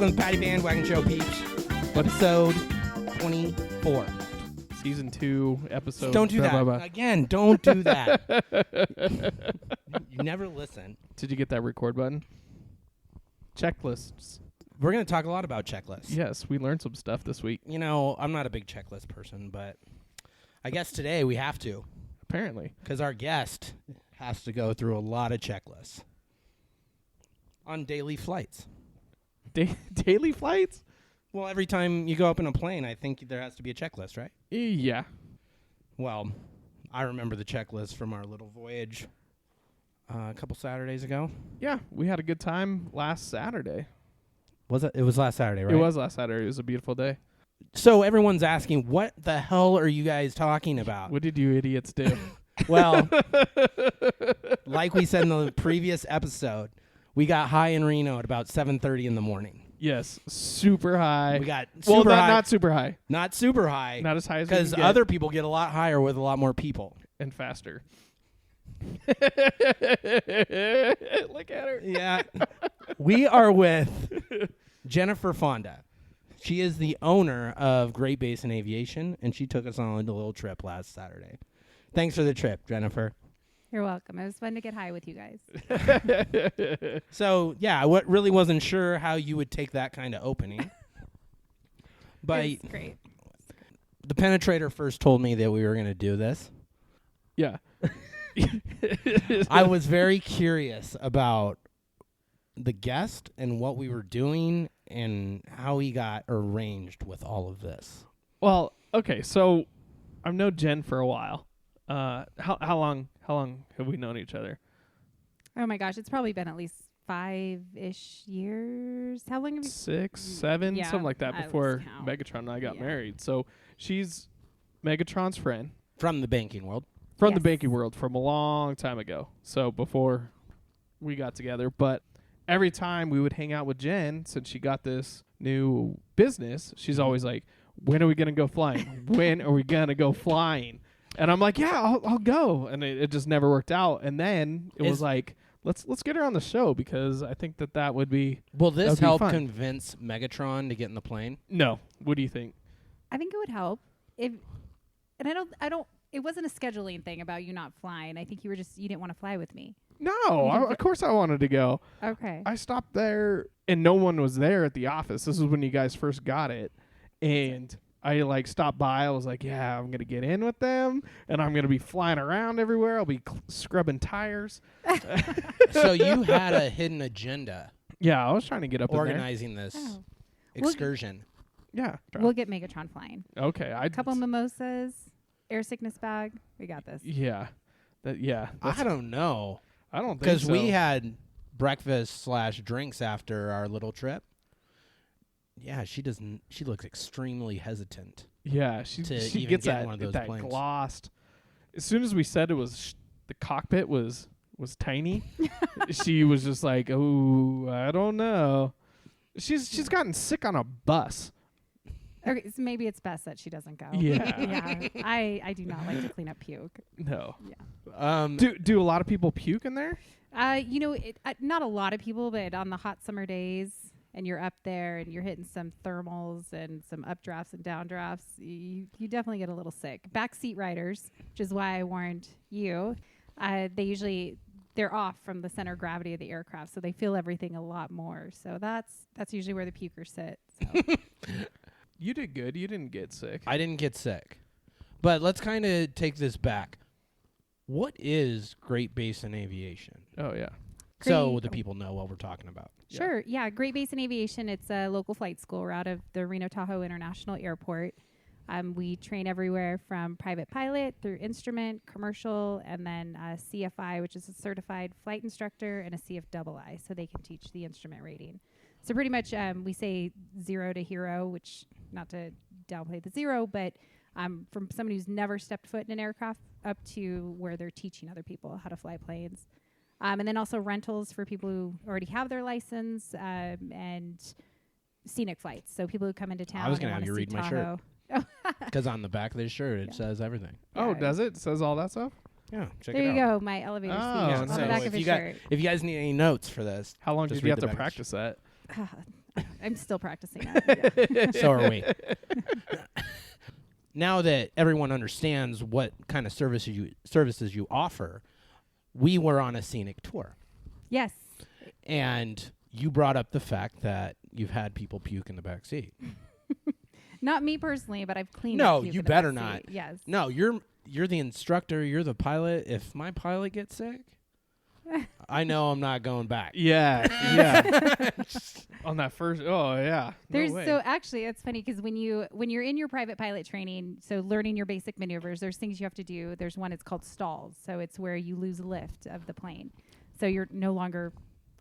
Welcome to Patty Bandwagon Show, peeps. Episode 24. Season 2, episode... Don't do that. Again, don't do that. You never listen. Did you get that record button? Checklists. We're going to talk a lot about checklists. Yes, we learned some stuff this week. You know, I'm not a big checklist person, but I guess today we have to. Apparently. Because our guest has to go through a lot of checklists. On daily flights. Daily flights? Well, every time you go up in a plane, I think there has to be a checklist, right? Yeah. Well, I remember the checklist from our little voyage a couple Saturdays ago. Yeah, we had a good time last Saturday. Was it? It was last Saturday, right? It was last Saturday. It was a beautiful day. So everyone's asking, what the hell are you guys talking about? What did you idiots do? Well, like we said in the previous episode, we got high in Reno at about 7:30 in the morning. Yes, super high. We got super high. Not super high. Not super high. Not as high as we can because get. other people get a lot higher with a lot more people. And faster. Look at her. Yeah. We are with Jennifer Fonda. She is the owner of Great Basin Aviation, and she took us on a little trip last Saturday. Thanks for the trip, Jennifer. You're welcome. It was fun to get high with you guys. So, yeah, I really wasn't sure how you would take that kind of opening. But It's great. the Pennatrator first told me that we were going to do this. Yeah. I was very curious about the guest and what we were doing and how he got arranged with all of this. Well, okay, so I've known Jen for a while. How long have we known each other? Oh my gosh, it's probably been at least 5-ish years. How long have you? 6, 7, Yeah, something like that I before lost count. Megatron and I got Yeah. married. So she's Megatron's friend From the banking world. from the Yes. banking world from a long time ago. So before we got together. But every time we would hang out with Jen, since she got this new business, she's always like, when are we going to go flying? When are we going to go flying? And I'm like, yeah, I'll go. And it just never worked out. And then it was like, let's get her on the show because I think that would be... Will this that'd be help fun. convince Megatron to get in the plane? No. What do you think? I think it would help. It wasn't a scheduling thing about you not flying. I think you didn't want to fly with me. No, of course I wanted to go. Okay. I stopped there and no one was there at the office. This is when you guys first got it. And I stopped by. I was like, yeah, I'm going to get in with them and I'm going to be flying around everywhere. I'll be scrubbing tires. So you had a hidden agenda Yeah, I was trying to get up organizing this Oh. excursion. in there. Yeah. We'll get Megatron flying. Okay. A couple mimosas, air sickness bag. We got this. Yeah. I don't know. I don't think Because so. we had breakfast/drinks after our little trip. Yeah, she looks extremely hesitant. Yeah, she even gets get that, one of those that planes. glossed. As soon as we said it was the cockpit was tiny, she was just like, "Oh, I don't know." She's gotten sick on a bus. Okay, so maybe it's best that she doesn't go. Yeah. Yeah. I do not like to clean up puke. No. Yeah. Do a lot of people puke in there? Not a lot of people, but on the hot summer days, and you're up there and you're hitting some thermals and some updrafts and downdrafts, you definitely get a little sick. Backseat riders, which is why I warned you, they're off from the center of gravity of the aircraft, so they feel everything a lot more. So that's usually where the pukers sit. So. You did good. You didn't get sick. I didn't get sick. But let's kind of take this back. What is Great Basin Aviation? Oh yeah. So the people know what we're talking about. Sure. Yeah. Great Basin Aviation. It's a local flight school. We're out of the Reno Tahoe International Airport. We train everywhere from private pilot through instrument, commercial, and then CFI, which is a certified flight instructor, and a CFII, so they can teach the instrument rating. So pretty much we say 0 to hero, which not to downplay the 0, but from someone who's never stepped foot in an aircraft up to where they're teaching other people how to fly planes. And then also rentals for people who already have their license and scenic flights. So people who come into town. I was going to have you read my shirt. Because on the back of this shirt, it says everything. Oh, Yeah. does it? Says all that stuff? Yeah, check There it you out. go, my elevator speech Oh, on nice. the So back if of you his got- shirt. If you guys need any notes for this, How long Just did you read have the to back. practice that? I'm still practicing that. Yeah. So are we. Now that everyone understands what kind of services you offer, we were on a scenic tour. Yes. And you brought up the fact that you've had people puke in the back seat. Not me personally, but I've cleaned No, up puke you in the better backseat. not. Yes. No, you're the instructor. You're the pilot. If my pilot gets sick, I know I'm not going back. Yeah, yeah. On that first, oh yeah. There's no way. so actually it's funny because when you're in your private pilot training, so learning your basic maneuvers, there's things you have to do. There's one, it's called stalls. So it's where you lose lift of the plane. So you're no longer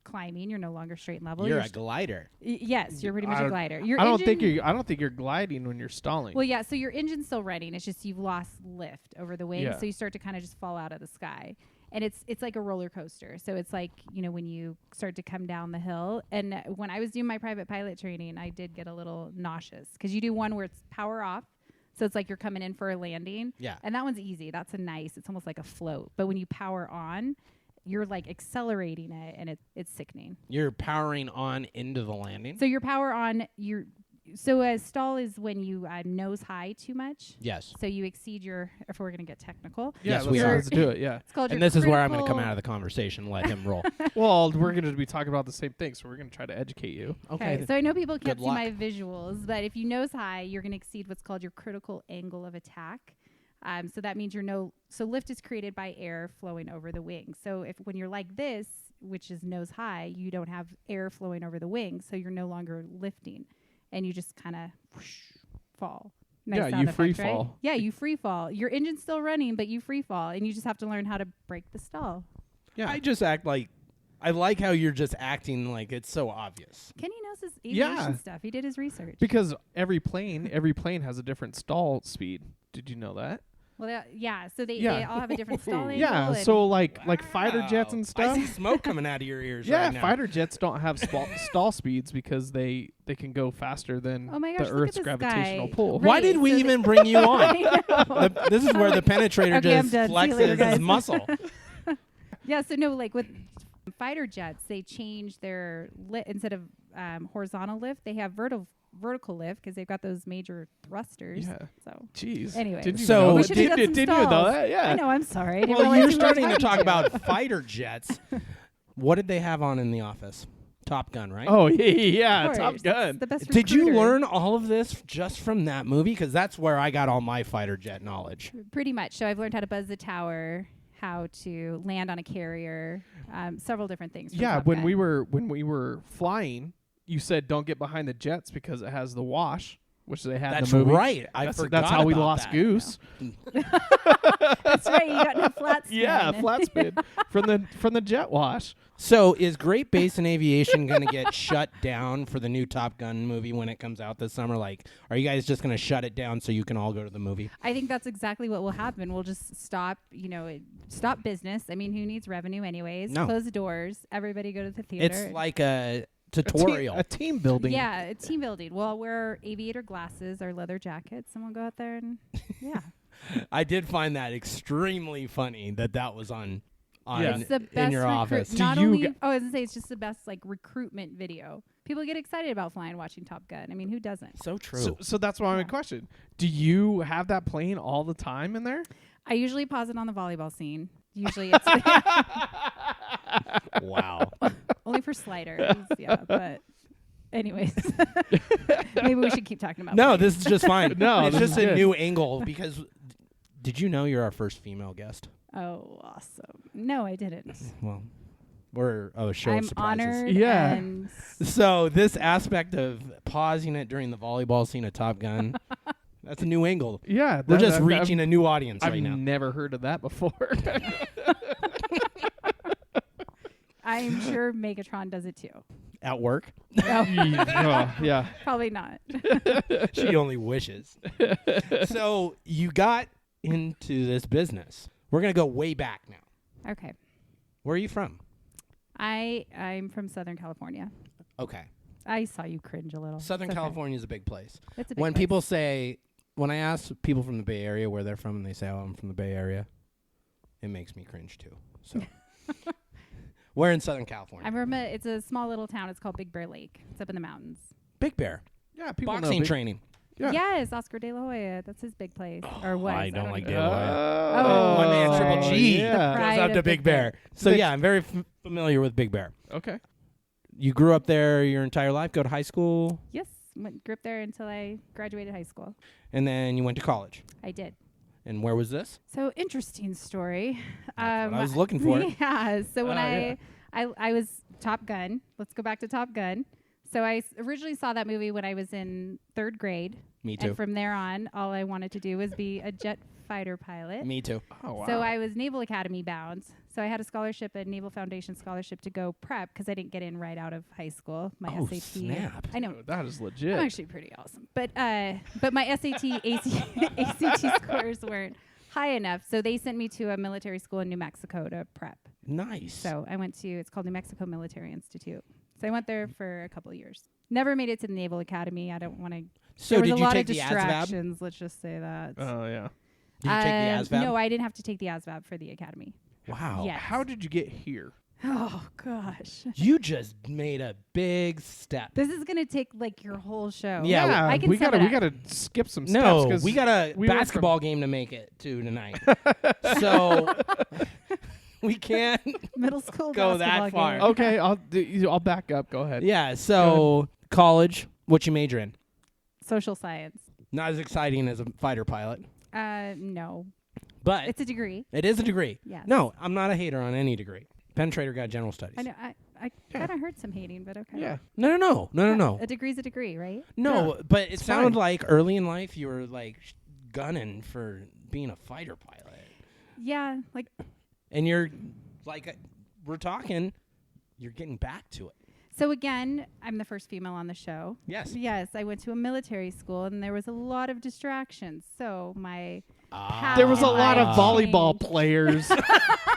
climbing, you're no longer straight and level. You're a glider. Yes, you're pretty much a glider. Your I don't engine, think you're gliding when you're stalling. well, yeah, so your engine's still running. It's just you've lost lift over the wing, Yeah. so you start to kind of just fall out of the sky. And it's like a roller coaster. So it's like, when you start to come down the hill. And when I was doing my private pilot training, I did get a little nauseous because you do one where it's power off. So it's like you're coming in for a landing. Yeah. And that one's easy. That's it's almost like a float. But when you power on, you're like accelerating it, and it's sickening. You're powering on into the landing. So your power on, so a stall is when you nose high too much. Yes. So you exceed if we're going to get technical. yeah, Yes, we are. let's do it. Yeah. It's called And your this is where I'm going to come critical- out of the conversation. Let him roll. Well, we're going to be talking about the same thing, so we're going to try to educate you. Okay, so I know people can't Good see luck. my visuals, but if you nose high, you're going to exceed what's called your critical angle of attack. So that means so lift is created by air flowing over the wing. So when you're like this, which is nose high, you don't have air flowing over the wing, so you're no longer lifting, and you just kind of fall. Nice Yeah, sound you free effect, right? fall. Yeah, you free fall. Your engine's still running, but you free fall, and you just have to learn how to break the stall. Yeah. I just act like, I like how you're just acting like it's so obvious. Kenny knows his aviation Yeah. stuff. He did his research. Because every plane has a different stall speed. Did you know that? Well, yeah. So they Yeah. all have a different stall angle. Yeah, and so like fighter jets and I stuff. see smoke coming out of your ears Yeah, right now. fighter jets don't have stall speeds because they can go faster than Oh my gosh, the look at Earth's this gravitational guy. pull. Right. Why did we so even bring you on? I know. This is where the Pennatrator Okay, I'm just done. See you flexes later, his guys. muscle. Yeah, so no, like with fighter jets, they change their instead of horizontal lift, they have vertical lift because they've got those major thrusters. Yeah. So Jeez. Anyway. Didn't you So know we that? should have done some Didn't you know stalls. that? Yeah. I know, I'm sorry. I didn't Well, realize you're who we were starting to talking talk about fighter jets. What did they have on in the office? Top Gun, right? Oh yeah, Of Top course, Gun. it's the best Did you recruiter. learn all of this just from that movie? Because that's where I got all my fighter jet knowledge. Pretty much. So I've learned how to buzz the tower, how to land on a carrier, several different things. from Yeah, Top when Gun. we were flying, you said don't get behind the jets because it has the wash, which they had That's in the movie. right. I forgot That's how we about lost that. Goose. That's right. You got in a flat spin. Yeah, flat spin from the jet wash. So is Great Basin Aviation going to get shut down for the new Top Gun movie when it comes out this summer? Like, are you guys just going to shut it down so you can all go to the movie? I think that's exactly what will happen. We'll just stop, stop business. I mean, who needs revenue anyways? No. Close the doors. Everybody go to the theater. It's like a tutorial. A team building. Yeah, a team building. We'll wear our aviator glasses, our leather jackets, and we'll go out there and, yeah. I did find that extremely funny that was on Yeah. It's the best in your office. Not Do you only, g- I was going to say, it's just the best, recruitment video. People get excited about flying watching Top Gun. I mean, who doesn't? So true. So that's why my Yeah. question. Do you have that plane all the time in there? I usually pause it on the volleyball scene. Usually it's Wow. only for sliders. Yeah, but anyways. Maybe we should keep talking about No, planes. this is just fine. No, it's this just is a good. new angle because did you know you're our first female guest? Oh, awesome. No, I didn't. Well, we're a show I'm of surprises. honored. Yeah. And So this aspect of pausing it during the volleyball scene of Top Gun, that's a new angle. Yeah, We're just reaching a new audience I've right now. never heard of that before. I'm sure Megatron does it too. At work, No, Yeah. probably not. she only wishes. So you got into this business. We're gonna go way back now. Okay. Where are you from? I'm from Southern California. Okay, I saw you cringe a little. Southern It's okay. California is a big place. It's a big When place. people say, when I ask people from the Bay Area where they're from, and they say, "Oh, I'm from the Bay Area," it makes me cringe too. So, we're in Southern California. I'm from it's a small little town. It's called Big Bear Lake. It's up in the mountains. Big Bear. Yeah, people know Boxing Big- training. Yeah. Yes, Oscar De La Hoya. That's his big place. Or was. I don't like De even- La Hoya. Oh. My man Triple G The Yeah. pride goes up of to Big Bear. So, yeah, I'm very familiar with Big Bear. Okay. You grew up there your entire life, go to high school, Yes, grew up there until I graduated high school. and then you went to college. I did. And where was this? So interesting story. That's what I was looking for. Yeah. So when yeah. I was Top Gun. Let's go back to Top Gun. So I originally saw that movie when I was in 3rd grade. Me too. And from there on, all I wanted to do was be a jet fighter pilot. Me too. Oh, wow. So I was Naval Academy bound. So I had a scholarship, a Naval Foundation scholarship to go prep because I didn't get in right out of high school. My Oh, SAT. snap. I know. That is legit. I'm actually pretty awesome. But my SAT, ACT scores weren't high enough. So they sent me to a military school in New Mexico to prep. Nice. So I went to, it's called New Mexico Military Institute. So I went there for a couple of years. Never made it to the Naval Academy. I don't want to. So there was did a you lot take of the ASVAB? distractions. Let's just say that. Oh, yeah. Did you take the ASVAB? No, I didn't have to take the ASVAB for the academy. Wow. Yes. How did you get here? Oh gosh, You just made a big step. this is gonna take like your whole show. Yeah, I can we set gotta it we up. gotta skip some steps. No, 'cause we got a we went basketball game to make it to tonight. So we can't. Middle school Go that basketball far. game. Okay, I'll back up. Go ahead. Yeah. So college, what you major in? Social science. Not as exciting as a fighter pilot, No, but it's a degree. it is a degree. Yes. No, I'm not a hater on any degree. Pennatrator got general studies. I know. I kind of heard some hating, but okay. Yeah. No. A degree's a degree, right? No, but it it's sounded fine. like early in life you were like gunning for being a fighter pilot. Yeah, like And you're like, we're talking, you're getting back to it. so. Again, I'm the first female on the show. Yes. Yes, I went to a military school, and there was a lot of distractions. So my There was a lot of Ah. volleyball players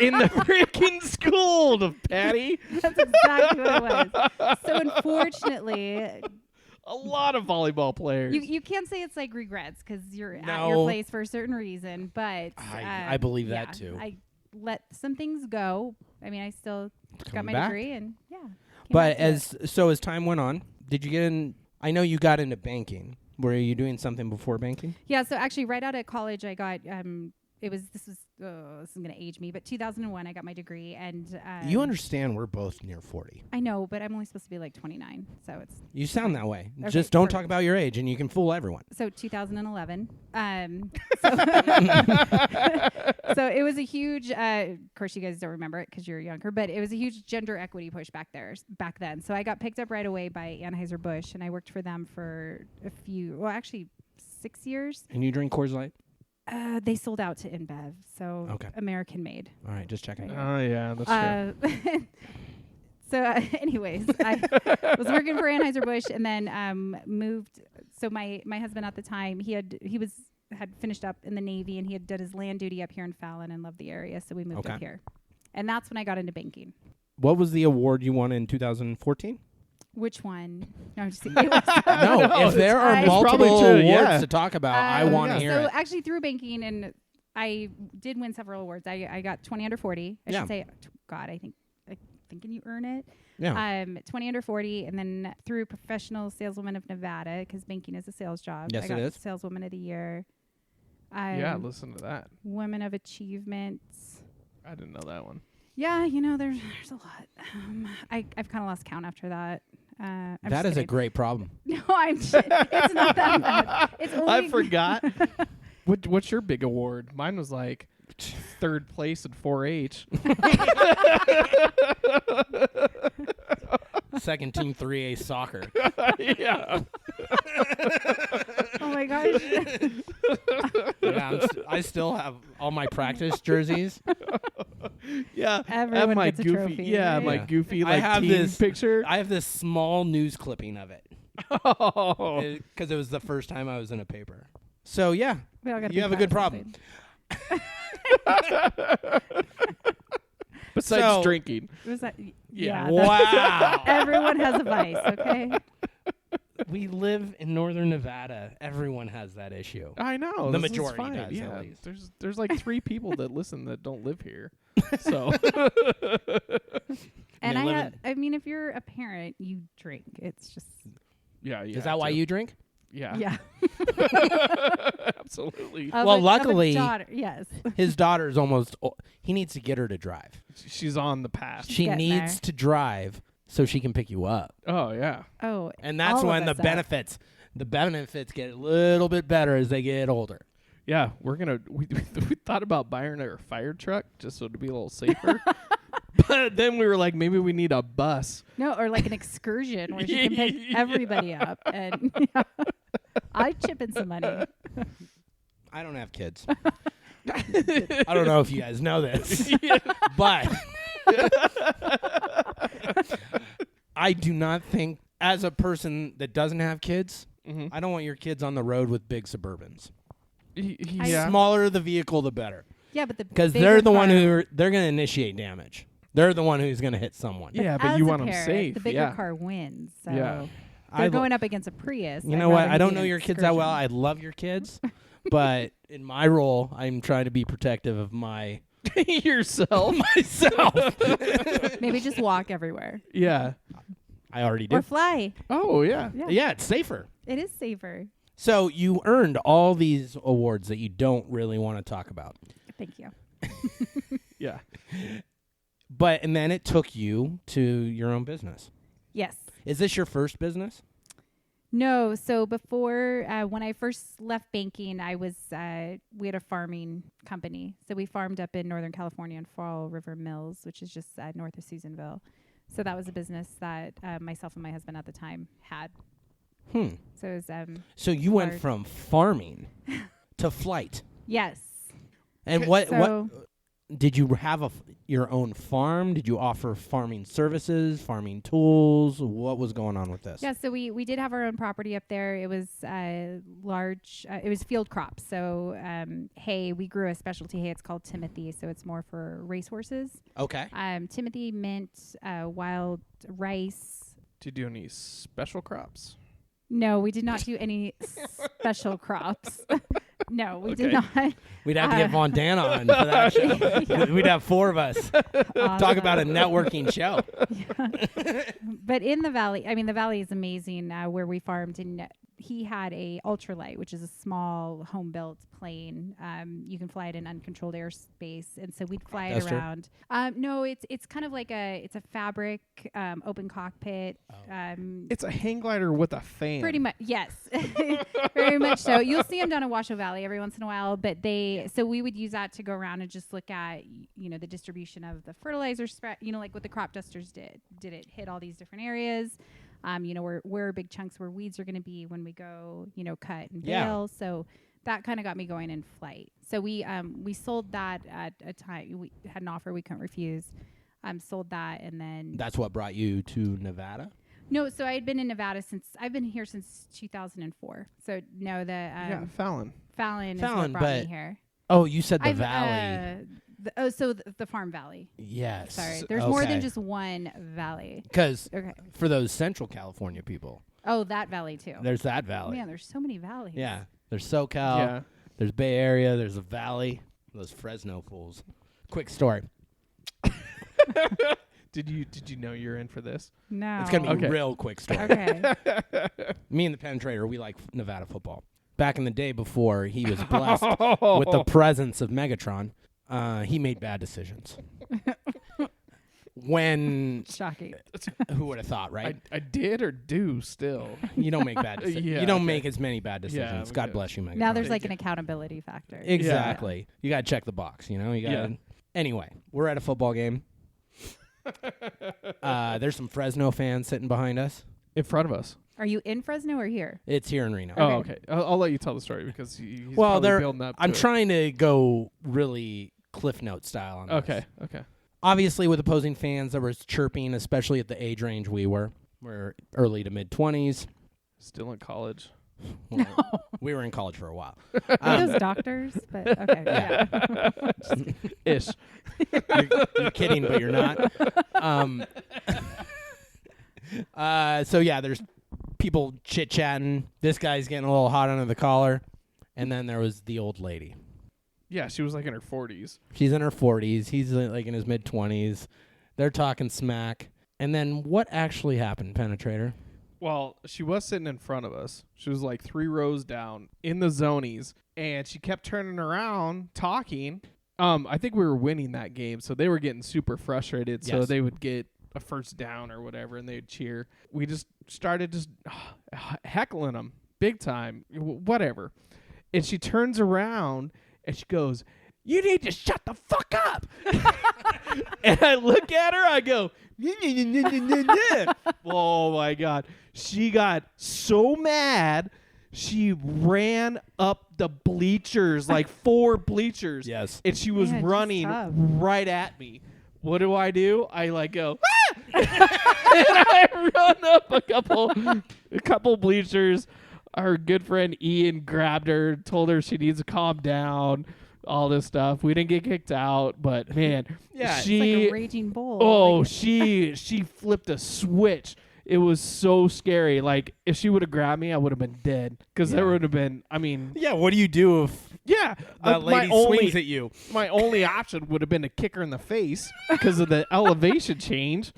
in the freaking school, Jpaddy. that's exactly what it was. So unfortunately, A lot of volleyball players. you can't say it's like regrets because you're at No. your place for a certain reason. But I believe that yeah, too. I let some things go. I mean, I still got Coming my back. degree, and yeah. came But back to it. as time went on, did you get in? I know you got into banking. Were you doing something before banking? Yeah, so actually, right out of college, I got this is gonna age me, but 2001, I got my degree, and You understand we're both near 40. I know, but I'm only supposed to be like 29, so it's You sound that way. Okay, Just don't talk perfect. about your age, and you can fool everyone. so 2011. So it was a huge. Of course, you guys don't remember it because you're younger, but it was a huge gender equity push back then. So I got picked up right away by Anheuser-Busch, and I worked for them for actually 6 years. And you drink Coors Light? They sold out to InBev, so Okay. American made. All right, just checking. Oh yeah, that's true. So, anyways, I was working for Anheuser-Busch and then moved. So my husband at the time, he had finished up in the Navy and he had done his land duty up here in Fallon and loved the area, so we moved Okay. up here. And that's when I got into banking. What was the award you won in 2014? Which one? No, I'm just kidding. It was- No, if there are it's multiple probably true, awards yeah. to talk about, I want to yeah. hear so it. actually through banking, and I did win several awards. I got 20 under 40. I Yeah. should say, God, I think can you earn it? Yeah. 20 under 40, and then through Professional Saleswoman of Nevada, because banking is a sales job. Yes, I it got is. Saleswoman of the Year. Yeah, listen to that. Women of Achievement. I didn't know that one. Yeah, there's a lot. I've kind of lost count after that. I'm That just is a kidding. great problem. No, it's not that bad. It's only I forgot. What's your big award? Mine was like 3rd place in 4-H. Second team 3A soccer. Yeah. Oh my gosh. Yeah, I still have all my practice jerseys. Yeah. Everyone and my gets a goofy. trophy, Yeah, right? my Yeah. goofy I like have team this picture. I have this small news clipping of it Oh. because it was the first time I was in a paper. So yeah, We all gotta you be have a good proud of problem. Besides So- drinking. something. Was that? Yeah. that's- Wow. Everyone has a vice, okay? We live in northern Nevada. Everyone has that issue. I know. The this is majority fine. does, at Yeah. least. There's like 3 people that listen that don't live here. So And They live I mean, if you're a parent, you drink. It's just Yeah. Is that why you drink? Yeah. Yeah. Absolutely. Of Well, a luckily- daughter. Yes. His daughter's almost. He needs to get her to drive. She's on the path. She getting needs there. to drive so she can pick you up, Oh yeah. Oh. and that's all of when the us up. benefits get a little bit better as they get older. Yeah, we're gonna. We thought about buying her a fire truck just so to be a little safer, but then we were like, maybe we need a bus. No, or like an excursion where she can pick everybody up, and I'd chip in some money. I don't have kids. I don't know if you guys know this, but I do not think, as a person that doesn't have kids, Mm-hmm. I don't want your kids on the road with big Suburbans. Yeah. Smaller the vehicle, the better, Yeah, but because they're the one they're going to initiate damage. They're the one who's going to hit someone. Yeah, but as you a want them parent, safe. The bigger Yeah. car wins. So Yeah. they're going up against a Prius. You I'd know what? rather I don't be know an your kids that well. I excursion. love your kids, but in my role, I'm trying to be protective of Yourself. myself. Maybe just walk everywhere Yeah. I already or did. fly. Oh yeah. Yeah, Yeah, it's safer. it is safer. So you earned all these awards that you don't really want to talk about. Thank you. Yeah. And then it took you to your own business. Yes. Is this your first business? No. So before, when I first left banking, I was we had a farming company. So we farmed up in Northern California in Fall River Mills, which is just north of Susanville. So that was a business that myself and my husband at the time had. So it was So you went hard. from farming to flight. yes. And what So did you have your own farm? Did you offer farming services, farming tools? What was going on with this? yeah, so we did have our own property up there. It was large. It was field crops. So hay. We grew a specialty hay. It's called Timothy. So it's more for racehorses. Okay. Timothy, mint, wild rice. Did you do any special crops? No, we did not do any special crops. No, we did Okay. not. We'd have to get Von Dan on for that show. Yeah. We'd have four of us talk about a Awesome. networking show. But in the valley, I mean, the valley is amazing where we farmed. And he had a ultralight, which is a small home-built plane. You can fly it in uncontrolled airspace, and so we'd fly it Duster? around. No, it's kind of like it's a fabric open cockpit. It's a hang glider with a fan. Pretty much, yes, very much so. You'll see them down in Washoe Valley every once in a while, but so we would use that to go around and just look at, the distribution of the fertilizer spread, like what the crop dusters did. Did it hit all these different areas? Where big chunks where weeds are going to be when we go, cut and Yeah. bale. So that kind of got me going in flight. So we sold that at a time. We had an offer we couldn't refuse. Sold that, and then That's what brought you to Nevada? no. So I had been in Nevada I've been here since 2004. So no, Yeah, Fallon. Fallon is Fallon, what brought but me here. Oh, you said the I've, valley. The Farm Valley. Yes. Sorry, there's more than just one valley. Because Okay. for those Central California people, Oh, that valley too. there's that valley. Man, there's so many valleys. Yeah. There's SoCal. Yeah. There's Bay Area. There's a valley. Those Fresno fools. Quick story. Did you know you're in for this? No. It's going to be Okay. a real quick story. Okay. Me and the Pennatrator, we like Nevada football. Back in the day before he was blessed with the presence of Megatron, he made bad decisions. When, Shocking. who would have thought, right? I did or do still. You don't make bad decisions. Yeah, you don't okay. make as many bad decisions. Yeah, God okay. bless you, Megatron. Now there's Thank like an accountability factor. Exactly. You got to check the box, You got Yeah. to. Anyway, we're at a football game. There's some Fresno fans sitting behind us. In front of us. Are you in Fresno or here? It's here in Reno. Oh, okay. I'll let you tell the story because he's Well, probably they're- building up. I'm to it. trying to go really Cliff Note style on this. Okay. Obviously, with opposing fans, there was chirping, especially at the age range we were. We're early to mid-20s. Still in college. Well, we were in college for a while. Are those doctors? But okay. Yeah. Ish. You're kidding, but you're not. So, yeah, there's people chit-chatting. This guy's getting a little hot under the collar. And then there was the old lady. Yeah, she was like in her 40s. She's in her 40s. He's like in his mid-20s. They're talking smack. And then what actually happened, Pennatrator? Well, she was sitting in front of us. She was like 3 rows down in the zonies, and she kept turning around talking. I think we were winning that game, so they were getting super frustrated. So Yes. they would get a first down or whatever, and they'd cheer. We just started heckling them big time, whatever. And she turns around and she goes, "You need to shut the fuck up." And I look at her, I go, oh my God. She got so mad, she ran up the bleachers, like 4 bleachers. Yes. And she was Yeah, she's running tough. right at me. What do? I like go, ah! And I run up a couple bleachers. Our good friend Ian grabbed her, told her she needs to calm down, all this stuff. We didn't get kicked out, but man, Yeah, It's she like a raging bull. oh, Like, she flipped a switch. It was so scary. Like, if she would have grabbed me, I would have been dead. Because there Yeah. would have been, I mean, Yeah, what do you do if yeah. that lady swings at you? My only option would have been to kick her in the face because of the elevation change.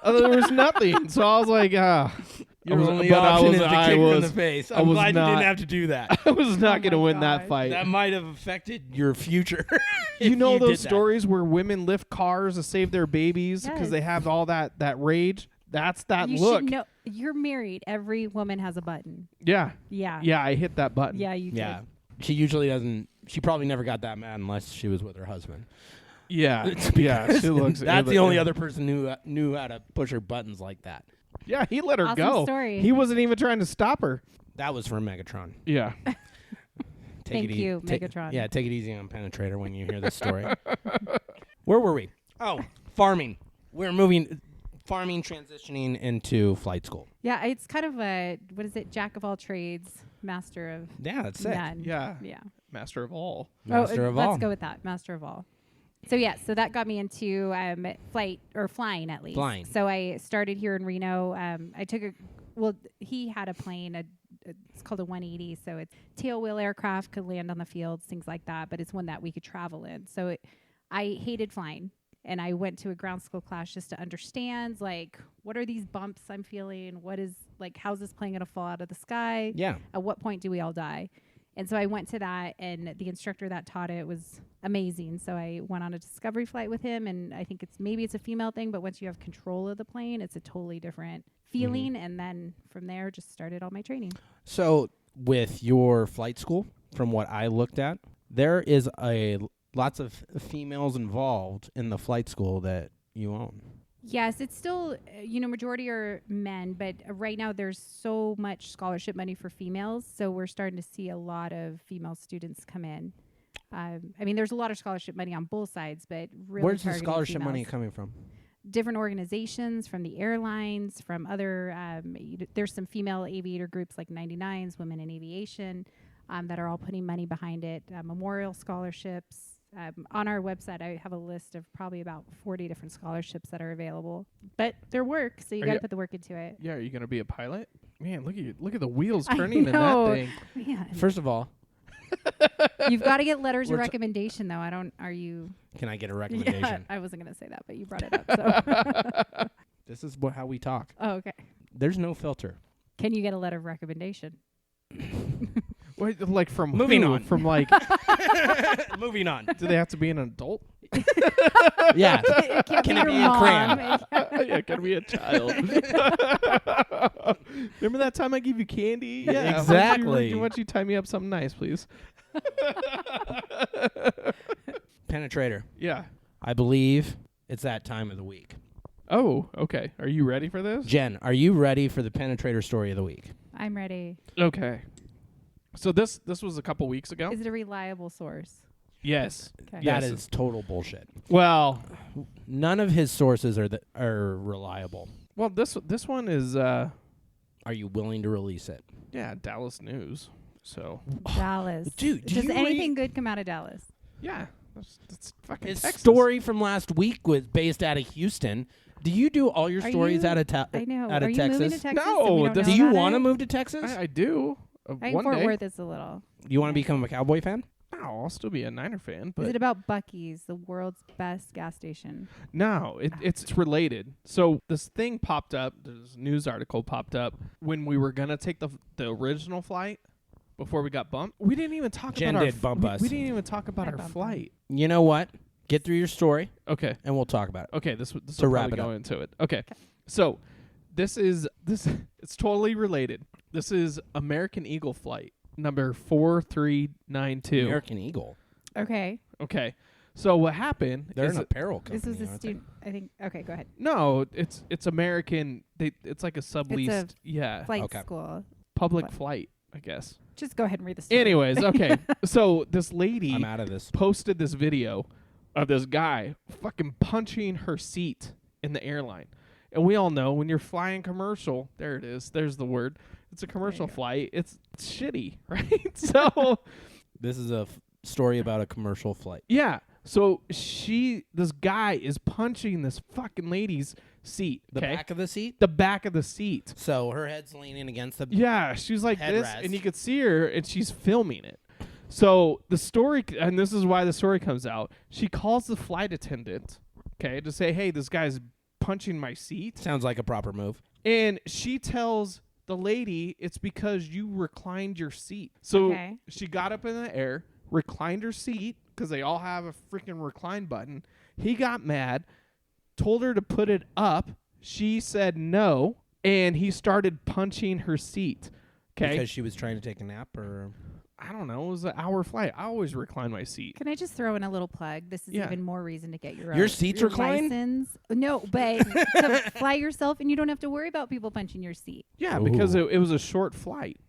There was nothing. So I was like, Your was- only but I option was- is to I kick her in was- the face. I I'm was glad you not- didn't have to do that. I was not going to my win that gosh. fight. That might have affected your future. You if know did those that. stories where women lift cars to save their babies because they Yes. have all that rage? That's that you look. should know. You're married. Every woman has a button. Yeah. Yeah. Yeah, I hit that button. Yeah, you Yeah. did. She usually doesn't. She probably never got that mad unless she was with her husband. Yeah. It's Yeah. because She looks. That's the only other person who knew how to push her buttons like that. Yeah, he let her Awesome go. story. He wasn't even trying to stop her. That was from Megatron. Yeah. Thank you, Megatron. Yeah, take it easy on Pennatrator when you hear this story. Where were we? Oh, farming. We're moving, farming, transitioning into flight school. Yeah, it's kind of a what is it? Jack of all trades, master of Yeah, that's it. none. Yeah. Yeah. Master of all. Master of all. Let's go with that. Master of all. So yeah, so that got me into flight or flying at least. Flying. So I started here in Reno. I took he had a plane. It's called a 180. So it's tail wheel aircraft, could land on the fields, things like that. But it's one that we could travel in. So I hated flying. And I went to a ground school class just to understand, like, what are these bumps I'm feeling? What is, like, how's this plane going to fall out of the sky? Yeah. At what point do we all die? And so I went to that, and the instructor that taught it was amazing. So I went on a discovery flight with him, and I think it's a female thing, but once you have control of the plane, it's a totally different feeling. And then from there, just started all my training. So with your flight school, from what I looked at, there is lots of females involved in the flight school that you own. Yes, it's still, majority are men, but right now there's so much scholarship money for females. So we're starting to see a lot of female students come in. There's a lot of scholarship money on both sides, but really Where's the targeting scholarship females. money coming from? Different organizations, from the airlines, from other, there's some female aviator groups like 99s, Women in Aviation, that are all putting money behind it. Memorial scholarships. On our website, I have a list of probably about 40 different scholarships that are available. But they're work, so you got to put the work into it. Yeah, are you gonna be a pilot? Man, look at the wheels I turning in that know. thing. Man, First of all, you've got to get letters We're of t- recommendation, though. Are you? can I get a Yeah, recommendation? I wasn't going to say that, but you brought it up. So. This is how we talk. Oh, okay. There's no filter. Can you get a letter of recommendation? Wait, like from Moving who? on. From like, Moving on. do they have to be an adult? Yeah. It can't Can be it your be a crayon? mom. Yeah, can be a child. Remember that time I gave you candy? Yeah, Exactly. Why don't you tie me up something nice, please? Pennatrator. Yeah. I believe it's that time of the week. Oh, okay. Are you ready for this? Jen, are you ready for the Pennatrator story of the week? I'm ready. Okay. So this was a couple weeks ago. Is it a reliable source? Yes. Okay. Yes. That is total bullshit. Well, None of his sources are reliable. this one is Are you willing to release it? Dallas News. So Dallas. Dude, do Does you anything good come out of Dallas? yeah, that's fucking His Texas. story from last week was based out of Houston. Do you do all your Are stories you- out of I know. out Are of you Texas? moving to Texas? No, and we don't this- know Do you about want to it? move to Texas? I do. I think One Fort day. Worth is a little. You want to become a Cowboy fan? No, No, I'll still be a Niner fan. Is But it about Buc-ee's, the world's best gas station? no, it's related. So this thing popped up. This news article popped up when we were gonna take the original flight before we got bumped. We didn't even talk Jen about our did bump us. We didn't even talk about I our bumped flight. You know what? Get through your story, Okay. and we'll talk about it. Okay, this To will wrap probably it go up. into it. Okay. So this it's totally related. This is American Eagle flight number 4392. American Eagle. Okay. Okay. So what happened They're is an apparel company. This was a aren't they? student, I think. Okay, go ahead. no, it's American. It's like a subleased, Flight Okay. school. public What? flight, I guess. Just go ahead and read the story. Anyways, okay. So this lady I'm out of this. posted this video of this guy fucking punching her seat in the airline. And we all know when you're flying commercial, there it is. There's the word. It's a commercial flight. It's shitty, right? So, This is a story about a commercial flight. yeah. So this guy is punching this fucking lady's seat. The okay? back of the seat? The back of the seat. So her head's leaning against the... Yeah, she's like this, Headrest. and you could see her, and she's filming it. So the story, and this is why the story comes out, she calls the flight attendant, okay, to say, hey, this guy's punching my seat. Sounds like a proper move. And she tells the lady it's because you reclined your seat. So Okay. she got up in the air, reclined her seat, because they all have a freaking recline button. He got mad, told her to put it up. She said no, and he started punching her seat. Okay. Because she was trying to take a nap, or... I don't know. It was an hour flight. I always recline my seat. Can I just throw in a little plug? This is Yeah. even more reason to get Your seats recline? license. No, but to fly yourself, and you don't have to worry about people punching your seat. Yeah, because Ooh. it was a short flight.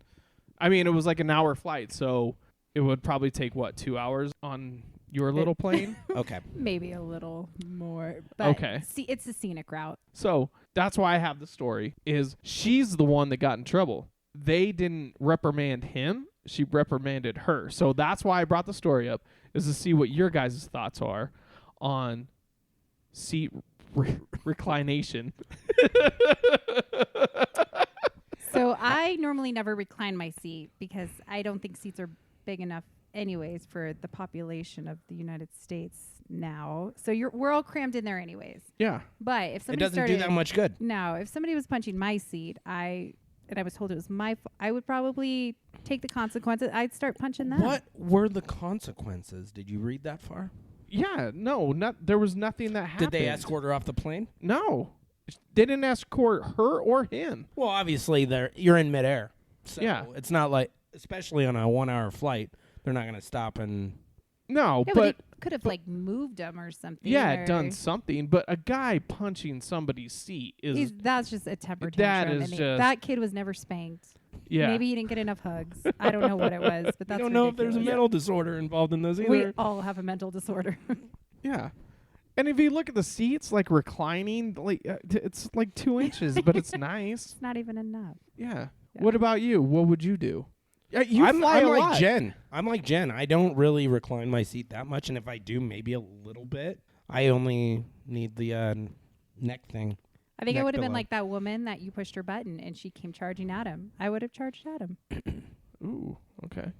I mean, it was like an hour flight, so it would probably take, 2 hours on your little plane? Okay. Maybe a little more. But Okay. See, it's a scenic route. So that's why I have the story, is she's the one that got in trouble. They didn't reprimand him. She reprimanded her. So that's why I brought the story up, is to see what your guys' thoughts are on seat reclination. So I normally never recline my seat because I don't think seats are big enough anyways for the population of the United States now. So we're all crammed in there anyways. Yeah. But if It somebody doesn't started do that much good. No, if somebody was punching my seat, and I was told it was I would probably take the consequences. I'd start punching them. What were the consequences? Did you read that far? Yeah, no, there was nothing that happened. Did they escort her off the plane? No. They didn't escort her or him. Well, obviously, you're in midair. So Yeah. it's not like, especially on a 1-hour flight, they're not going to stop and... No, Yeah, but they could have like moved them or something. yeah, or done something. But a guy punching somebody's seat is that's just a temper That tantrum. is and just- that kid was never spanked. yeah. Maybe he didn't get enough hugs. I don't know what it was, but that's I don't know if there's a ridiculous. mental disorder involved in those either. We all have a mental disorder. Yeah. And if you look at the seats, like reclining, it's like 2 inches, but it's nice. It's not even enough. Yeah. Yeah. What about you? What would you do? You fly I'm a like lot. Jen. I'm like Jen. I don't really recline my seat that much, and if I do, maybe a little bit. I only need the neck thing. I think I Neck would have been pillow. like that woman that you pushed her button and she came charging at him. I would have charged at him. Ooh, okay.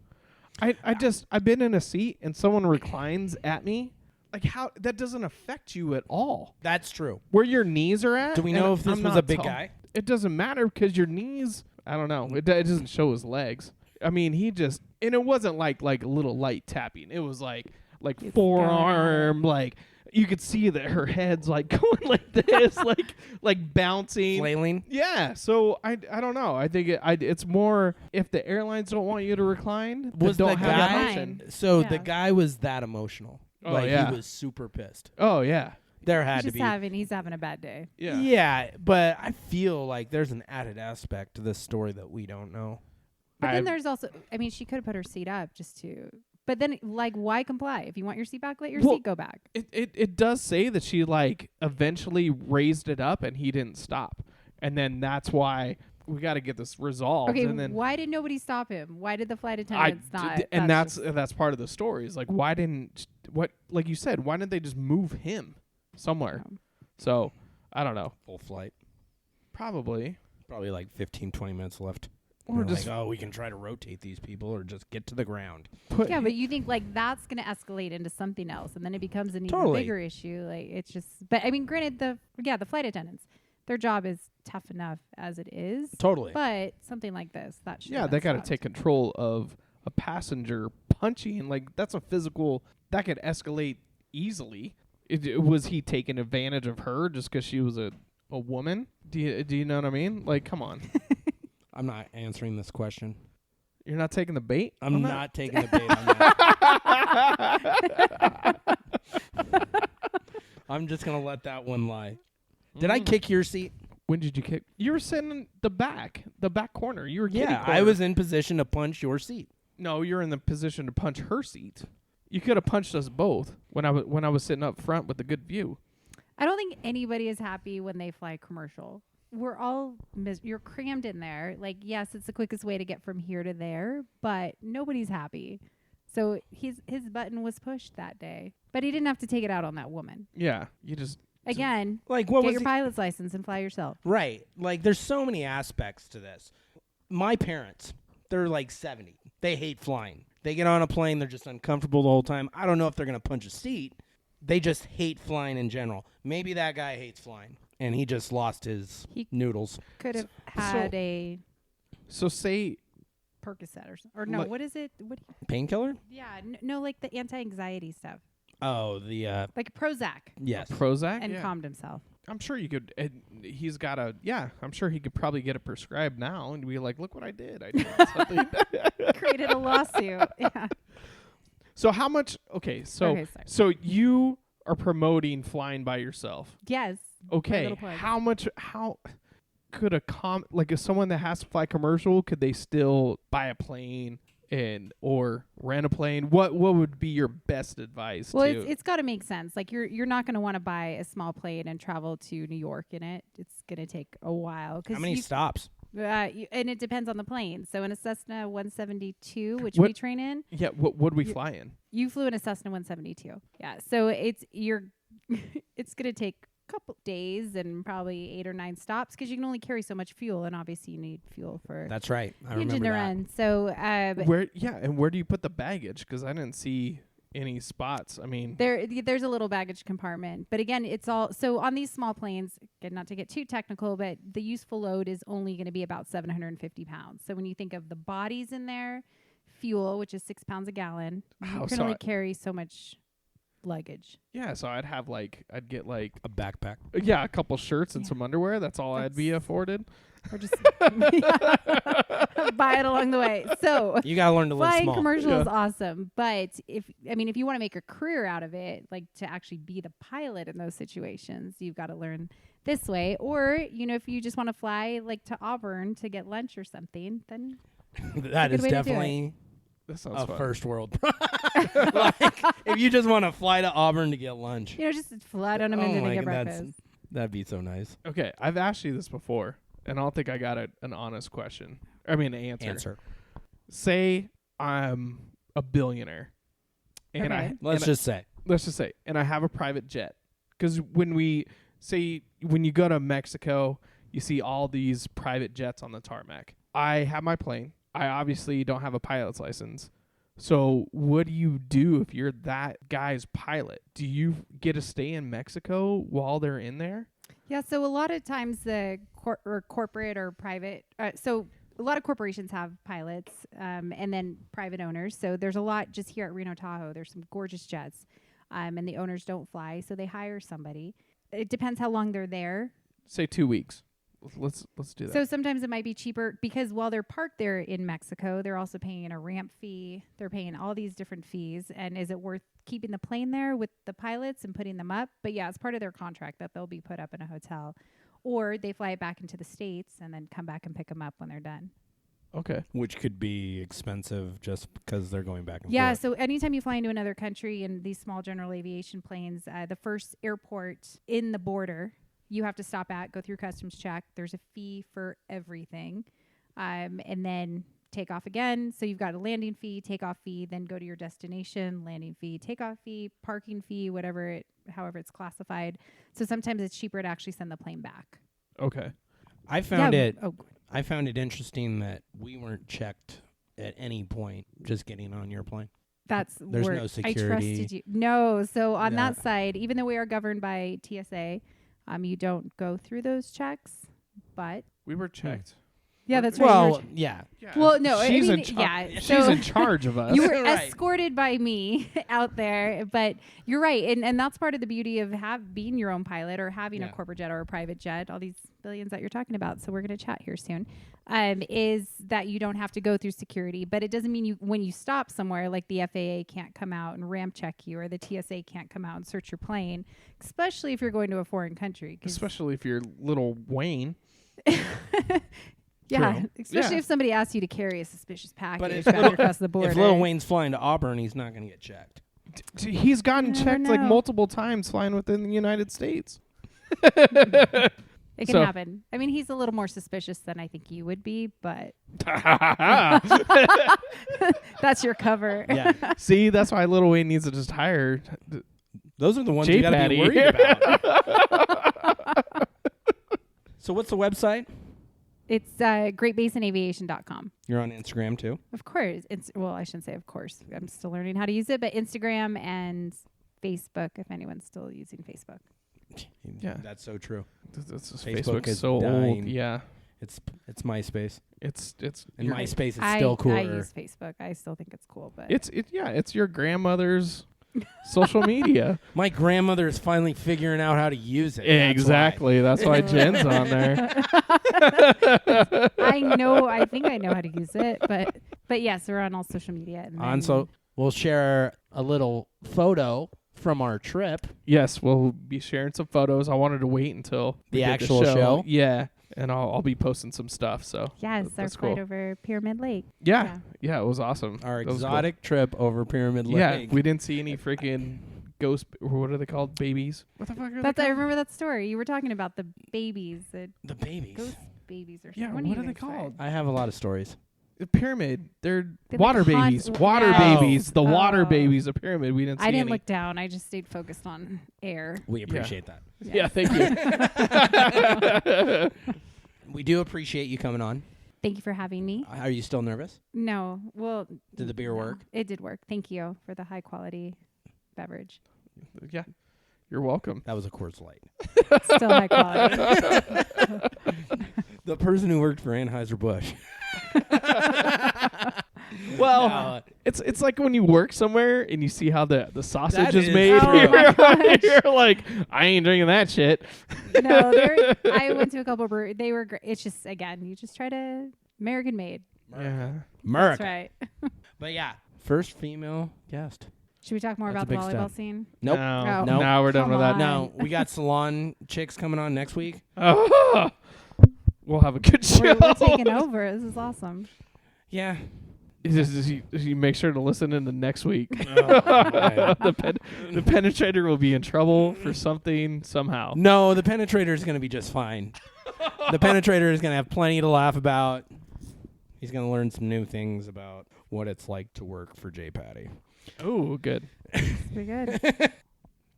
I've been in a seat and someone reclines at me. Like how that doesn't affect you at all. That's true. Where your knees are at. Do we and know if this I'm was not a big tall. guy? It doesn't matter because your knees. I don't know. It doesn't show his legs. I mean, and it wasn't like a little light tapping. It was like It's forearm, like you could see that her head's like going like this, like bouncing. Flailing? Yeah, so I don't know. I think it's more if the airlines don't want you to recline, then Was don't the have that guy- option. So Yeah. the guy was that emotional. Oh, like, yeah. he was super pissed. Oh yeah, There had He's to just be. he's having a bad day. yeah. Yeah, but I feel like there's an added aspect to this story that we don't know. But then I've- there's also, I mean, she could have put her seat up just to, but then like, why comply? If you want your seat back, let your Well, seat go back. It does say that she like eventually raised it up and he didn't stop, and then that's why we got to get this resolved. Okay, and then why did nobody stop him? Why did the flight attendants not? and that's just- part of the story. Is like why didn't like you said, why didn't they just move him somewhere? Um, So I don't know. Full flight. Probably. Probably like 15, 20 minutes left. Or They're just like, oh, we can try to rotate these people or just get to the ground. put. Yeah, but you think like that's going to escalate into something else, and then it becomes an even Totally. bigger issue. Like it's just, but I mean, granted, the flight attendants, their job is tough enough as it is. Totally. But something like this, that should. Yeah, they got to take control of a passenger punching. Like that's a physical that could escalate easily. Was he taking advantage of her just because she was a woman? Do you know what I mean? Like, come on. I'm not answering this question. You're not taking the bait? I'm on not taking the bait on that. I'm just going to let that one lie. Did I kick your seat? When did you kick? You were sitting in the back corner. You were kitty Yeah, corner. I was in position to punch your seat. No, you're in the position to punch her seat. You could have punched us both when I was sitting up front with a good view. I don't think anybody is happy when they fly commercial. We're all you're crammed in there. Like, yes, it's the quickest way to get from here to there, but nobody's happy. So his button was pushed that day, but he didn't have to take it out on that woman. Yeah, you just Again, Like, what get was your he- pilot's license and fly yourself. Right. Like, there's so many aspects to this. My parents, they're like 70. They hate flying. They get on a plane, they're just uncomfortable the whole time. I don't know if they're going to punch a seat. They just hate flying in general. Maybe that guy hates flying, and he just lost his He noodles. could have had a so say Percocet or something. Or no, Like- what is it? What? Painkiller? Yeah, no, like the anti-anxiety stuff, Oh, the, like Prozac, yes. Prozac. and yeah. calmed himself. I'm sure you could. He's got a. Yeah, I'm sure he could probably get it prescribed now and be like, "Look what I did! I did something." Created a lawsuit. Yeah. So how much? Okay, so Okay, sorry. so you are promoting flying by yourself. Yes. Okay, little plug. how much? How could like if someone that has to fly commercial, could they still buy a plane or rent a plane? What would be your best advice? Well, to it's got to make sense. Like you're not going to want to buy a small plane and travel to New York in it. It's going to take a while. How many stops? And it depends on the plane. So in a Cessna 172, which What- we train in, yeah. What would we You- fly in? you flew in a Cessna 172. Yeah. So it's it's going to take a couple days and probably 8 or 9 stops because you can only carry so much fuel, and obviously you need fuel for That's right. I the engine remember to that. run. So Where? Yeah, and where do you put the baggage? Because I didn't see any spots. I mean, there's a little baggage compartment, but again, it's all so on these small planes. Again, not to get too technical, but the useful load is only going to be about 750 pounds. So when you think of the bodies in there, fuel, which is 6 pounds a gallon, Wow, you can so only I- carry so much luggage. yeah. So I'd get like A backpack. a couple shirts and Yeah. some underwear. That's all I'd be afforded. Or just buy it along the way. So You got to learn to live flying small. commercial Yeah. is awesome, but if you want to make a career out of it, like to actually be the pilot in those situations, you've got to learn this way. Or if you just want to fly like to Auburn to get lunch or something, then That good is way to do it. definitely That sounds a fun. first world. Like, if you just want to fly to Auburn to get lunch, just fly down to Oh Minden my and get God, breakfast. that'd be so nice. Okay, I've asked you this before, and I don't think I got an honest question. I mean, an answer. Say I'm a billionaire, and Okay. Let's just say. let's just say, and I have a private jet. Because when you go to Mexico, you see all these private jets on the tarmac. I have my plane. I obviously don't have a pilot's license. So what do you do if you're that guy's pilot? Do you get to stay in Mexico while they're in there? Yeah, so a lot of times the corporate or private, so a lot of corporations have pilots and then private owners. So there's a lot just here at Reno Tahoe. There's some gorgeous jets, and the owners don't fly, so they hire somebody. It depends how long they're there. Say 2 weeks. Let's do that. So sometimes it might be cheaper because while they're parked there in Mexico, they're also paying a ramp fee. They're paying all these different fees. And is it worth keeping the plane there with the pilots and putting them up? But yeah, it's part of their contract that they'll be put up in a hotel. Or they fly it back into the States and then come back and pick them up when they're done. Okay. Which could be expensive just because they're going back and Yeah, forth. so anytime you fly into another country in these small general aviation planes, the first airport in the border you have to stop at, go through customs check. There's a fee for everything. And then take off again. So you've got a landing fee, takeoff fee, then go to your destination, landing fee, takeoff fee, parking fee, however it's classified. So sometimes it's cheaper to actually send the plane back. Okay. I found Yeah, it. Oh, I found it interesting that we weren't checked at any point just getting on your plane. There's no security. I trusted you. No. So on Yeah. that side, even though we are governed by TSA, you don't go through those checks. But We were checked. yeah, that's right. Well, yeah. Yeah. Well, no, I she's mean, in yeah. She's So in charge of us. you were Right. escorted by me out there, but you're right, and that's part of the beauty of being your own pilot or having Yeah. a corporate jet or a private jet. All these billions that you're talking about. So we're going to chat here soon. Is that you don't have to go through security, but it doesn't mean when you stop somewhere, like the FAA can't come out and ramp check you, or the TSA can't come out and search your plane, especially if you're going to a foreign country. Especially if you're little Wayne. Yeah, True. especially Yeah. if somebody asks you to carry a suspicious But package if back across the border. If Lil Wayne's flying to Auburn, he's not going to get checked. He's gotten You never checked like know. multiple times flying within the United States. It can So- happen. I mean, he's a little more suspicious than I think you would be, but that's your cover. Yeah. See, that's why Little Wayne needs to just hire. Those are the ones you got to be Jpaddy. worried about. So what's the website? It's greatbasinaviation.com. You're on Instagram too? Of course. I shouldn't say of course. I'm still learning how to use it, but Instagram and Facebook, if anyone's still using Facebook. Yeah. That's so true. Facebook Facebook is is so dying. old. Yeah, It's MySpace. it's And your- MySpace is I still cooler. use Facebook. I still think it's cool, but it's your grandmother's social media. My grandmother is finally figuring out how to use it. That's why. Exactly. That's why Jen's on there. I think I know how to use it, but yes, we're on all social media. And So we'll share a little photo from our trip. Yes, we'll be sharing some photos. I wanted to wait until we The did actual show? Yeah, and I'll be posting some stuff. So yes, our that's flight cool. over Pyramid Lake. Yeah, it was awesome. Our That was cool. exotic trip over Pyramid Lake. Yeah, we didn't see any freaking ghost. Or what are they called? Babies. What the fuck are I they called? remember that story. You were talking about the babies, the The babies. ghost babies or something. Yeah, are what you are they gonna say? called? I have a lot of stories. The pyramid. They're They're water like babies. con- Water Yes. babies. The water Oh. babies. A pyramid. We didn't see I didn't any. look down. I just stayed focused on air. We appreciate that. Yeah, thank you. We do appreciate you coming on. Thank you for having me. Are you still nervous? No, well, Did the beer no, work? It did work. Thank you for the high quality beverage. Yeah, you're welcome. That was a Coors Light. Still high quality. The person who worked for Anheuser-Busch. Well, No. it's like when you work somewhere and you see how the sausage That is is made. true. Oh my gosh. You're like, I ain't drinking that shit. No, I went to a couple breweries. They were great. It's just, again, you just try to American made. Yeah. Merc. That's right. But yeah, first female guest. Should we talk more That's about the a big volleyball step. scene? Nope. No, Oh. Nope. now we're done Come with that. on. No, we got salon chicks coming on next week. Oh, we'll have a good show. We're taking over. This is awesome. Yeah. You make sure to listen in the next week. Oh, the penetrator will be in trouble for something somehow. no, the penetrator is going to be just fine. The penetrator is going to have plenty to laugh about. He's going to learn some new things about what it's like to work for Jpaddy. Oh, good. Pretty good.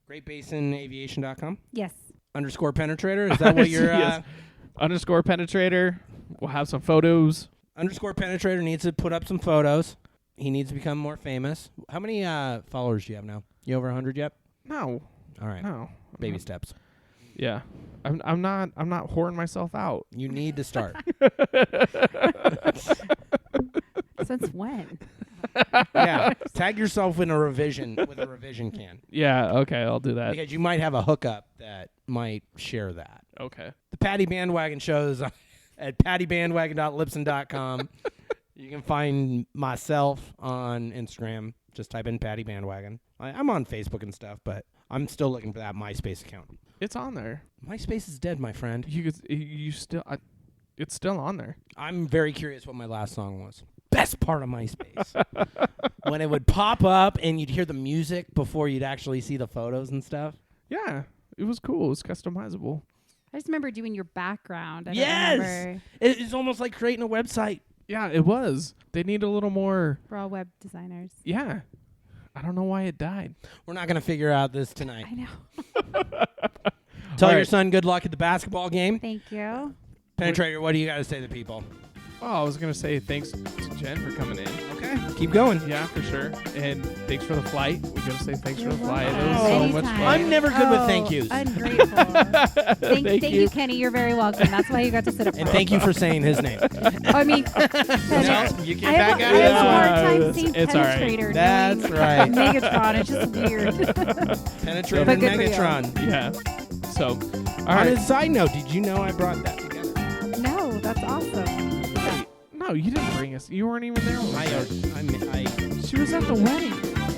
GreatBasinAviation.com Yes. _penetrator. Is that what you're Yes. Underscore penetrator. We'll have some photos. _penetrator needs to put up some photos. He needs to become more famous. How many followers do you have now? You over 100 yet? No, All right. no. Baby steps. Yeah, I'm not whoring myself out. You need to start. Since when? Yeah. Tag yourself in a revision with a revision can. Yeah, okay, I'll do that. Because you might have a hookup that might share that. Okay. The Patty Bandwagon shows at pattybandwagon.libsyn.com. You can find myself on Instagram. Just type in Patty Bandwagon. I'm on Facebook and stuff, but I'm still looking for that MySpace account. It's on there. MySpace is dead, my friend. You still it's still on there. I'm very curious what my last song was. Best part of MySpace. When it would pop up and you'd hear the music before you'd actually see the photos and stuff. Yeah, it was cool. It was customizable. I just remember doing your background. I don't Yes! remember. It's almost like creating a website. Yeah, it was. They need a little more. We're all web designers. Yeah. I don't know why it died. We're not going to figure out this tonight. I know. Tell All your right. son good luck at the basketball game. Thank you. Pennatrator, what do you got to say to people? Oh, I was gonna say thanks to Jen for coming in. Okay, keep going. Yeah, for sure. And thanks for the flight. We're gonna say thanks for the flight. It was welcome. so much Anytime. fun. I'm never good with thank yous. Ungrateful. thank you, Kenny. You're very welcome. That's why you got to sit up And front. thank you for saying his name. I mean, No, you I can't have, back a, out I of have a that. hard time It's seeing all right. Pennatrator. That's knowing right. Megatron. It's just weird. Pennatrator But and good for you. Megatron. Yeah. So, all On right. a side note, did you know I brought that together? No, that's awesome. No, you didn't bring us. You weren't even there. She She was at the wedding.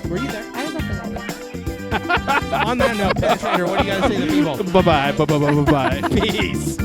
were you there? I was at the wedding. On that note, Pennatrator, what do you got to say to people? Bye bye. Bye bye. Bye bye. Peace.